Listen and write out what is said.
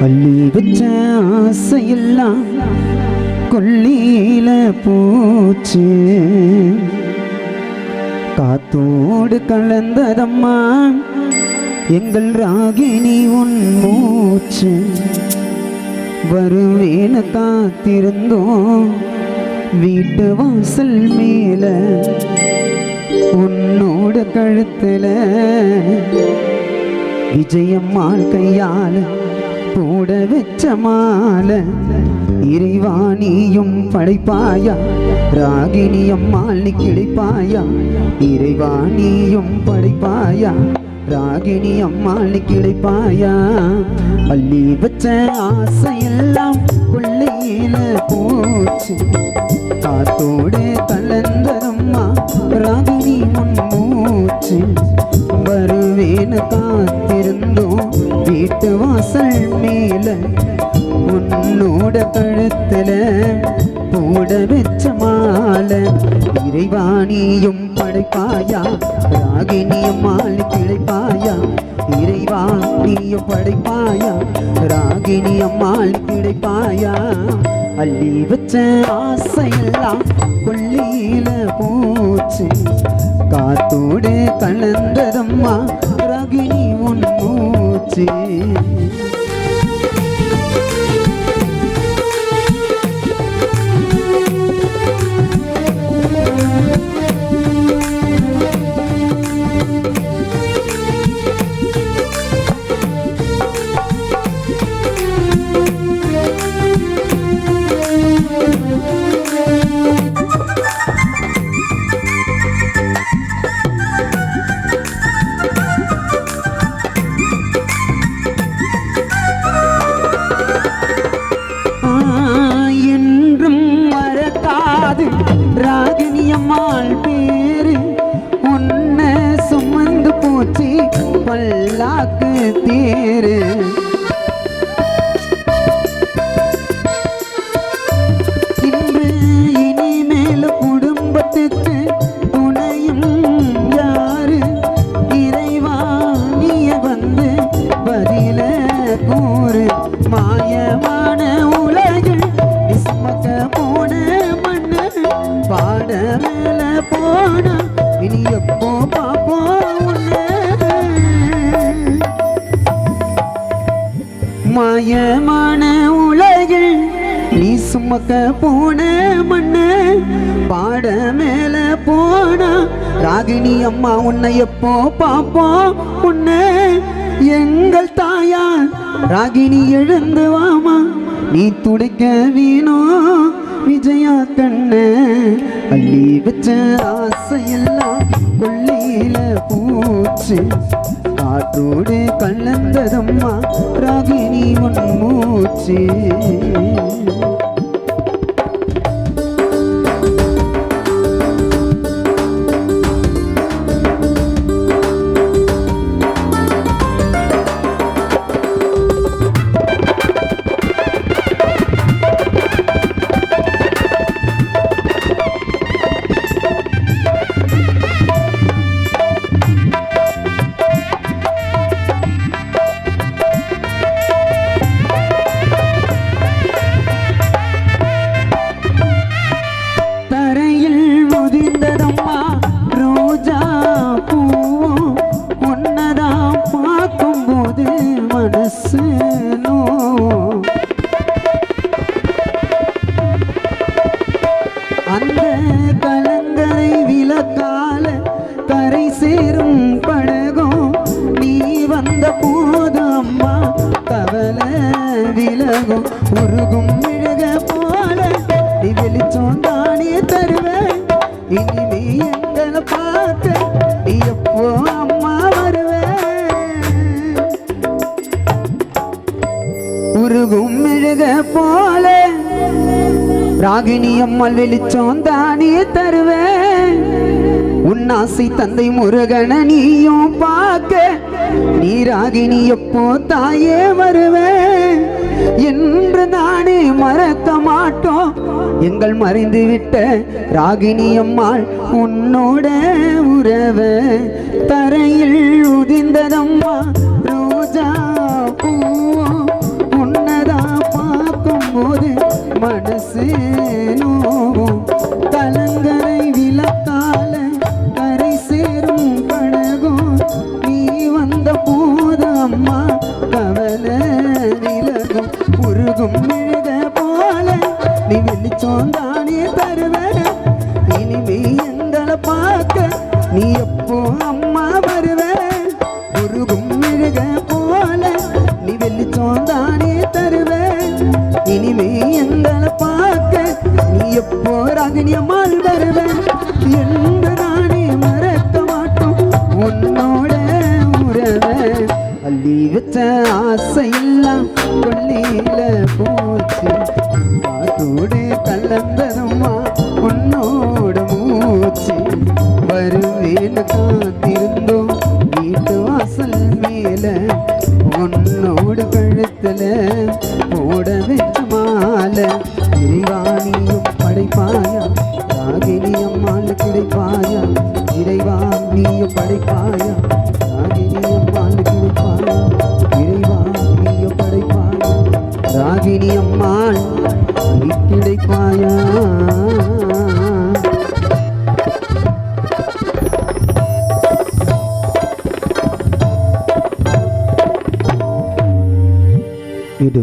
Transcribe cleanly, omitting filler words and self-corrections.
அள்ளி வச்ச ஆசையெல்லாம் கொல்லியில பூச்சு காத்தோடு கலந்ததம்மா எங்கள் ராகினி உன் மூச்சு. வருவேன காத்திருந்தோம் வீட்டு வாசல் மேல உன்னோட கழுத்துல விஜயம்மாள் கையால போட வச்ச மாலை. இறைவாணியும் படைப்பாயா ராகினி அம்மாள் நீ கிடைப்பாயா. இறைவாணியும் படைப்பாயா ராகினி அம்மாள் நீ கிடைப்பாயா. அள்ளி வச்ச ஆசையெல்லாம் கொள்ளையில போச்சு காத்தோடு கலந்ததம்மா ராகினி உன் மூச்சு. வருவேன்னு காத்திருந்தோம் வீட்டு வாசல் மேல உன்னோட கழுத்துல போட வச்ச மாலை. இறைவாணியும் படைப்பாயா ராகினி அம்மாள் கிடைப்பாயா. இறைவாணியும் படைப்பாயா ராகினி அம்மாள் கிடைப்பாயா. அள்ளி வச்ச ஆசையெல்லாம் கொள்ளையில போச்சு காத்தோடு கலந்ததம்மா ராகினி உன் மூச்சு. ராகினி அம்மாள் பேரு உன்னை சுமந்து போச்சு பல்லாக்கு தேரு. இன்று இனிமேல் குடும்பத்துக்கு துணையும் யாரு. இறைவா நீய வந்து பதில கூறு. மாயமான உலகில் சுமக்க போன பாட மேல போனா இனி எப்போ பாப்போம். மாயமான உலகில் நீ சுமக்க போன மண்ண பாட மேல போனா ராகினி அம்மா உன்னை எப்போ பாப்போம். உன்னை எங்கள் தாயார் ராகினி எழுந்து வாமா நீ துடைக்க வீணோ விஜயா கண்ண. அள்ளி வச்ச ஆசையெல்லாம் கொள்ளையில பூச்சு காற்றோடு கலந்ததம்மா ராகினி உன் மூச்சு. அந்த கலங்கரை விளக்கால கரை சேரும் படகும் நீ வந்த போது அம்மா கவலை விலகும். உருகும் மிழக போல நீ வெளிச்சம் தானே தருவேன். இனிமே எங்களை பார்த்து நீ எப்போ அம்மா வருவேன். உருகும் மிழக போல ராகினி அம்மாள் வெளிச்சம் தானே தருவேன். உன்னாசை தந்தை முருகன நீயும் பார்க்க நீ ராகினி எப்போ தாயே வருவேன் என்று நானே மறக்க மாட்டோம். எங்கள் மறைந்து விட்ட ராகினி அம்மாள் உன்னோட உறவ தரையில் உதிர்ந்ததம்மா ரோஜா பூ உன் மனசு நோவும் கலங்கரை விளக்கால கரை சேரும் பழகும் நீ வந்த போது அம்மா கவலை விலகும் உருகும் மெழுக போல நீ வெளிச்சம் தானே தருவ இனிமே எங்களை பார்க்க நீ எப்போ அம்மா வருவ உருகும் மெழுக போல நீ வெளிச்சம் தானே தருவ இனிமே எங்களை பார்க்க நீ எப்போ ராகினி அம்மாள் வருவ என்று நானே மறக்க மாட்டோம் உன்னோட உறவ அள்ளி வச்ச ஆசையெல்லாம் கொள்ளையில போச்சு காத்தோடு கலந்ததும்மா உன்னோட மூச்சு வருவேன்னு காத்திருந்தோம் வீட்டு வாசல் மேல உன்னோடு கழுத்துல போட வச்ச மாலை இறைவாணியும் படைப்பாயா ராகினி அம்மாள் கிடைப்பாயா இறைவாணியும் படைப்பாயா ராகினி அம்மாள் கிடைப்பாயா இறைவாணியும் படைப்பாயா ராகினி அம்மாள் நீ கிடைப்பாயா இது